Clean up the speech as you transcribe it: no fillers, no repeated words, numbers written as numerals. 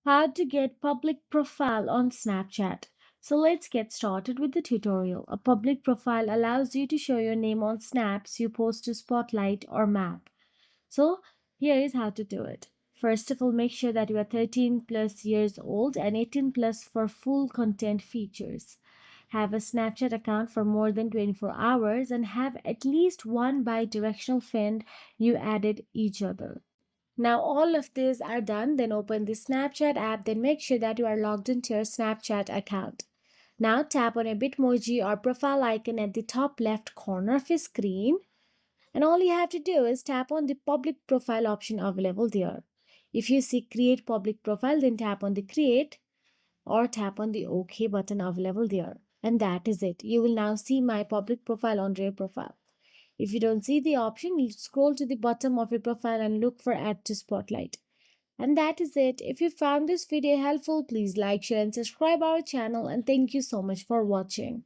How to get public profile on Snapchat. So let's get started with the tutorial. A public profile allows you to show your name on snaps you post to Spotlight or Map. So here is how to do it. First of all, make sure that you are 13 plus years old and 18 plus for full content features. Have a Snapchat account for more than 24 hours and have at least one bi-directional friend you added each other. Now all of these are done, then open the Snapchat app, then make sure that you are logged into your Snapchat account. Now tap on a Bitmoji or profile icon at the top left corner of your screen, and all you have to do is tap on the public profile option available there. If you see create public profile, then tap on the create or tap on the OK button available there. And that is it. You will now see my public profile on your profile. If you don't see the option, you scroll to the bottom of your profile and look for Add to Spotlight. And that is it. If you found this video helpful, please like, share and subscribe our channel, and thank you so much for watching.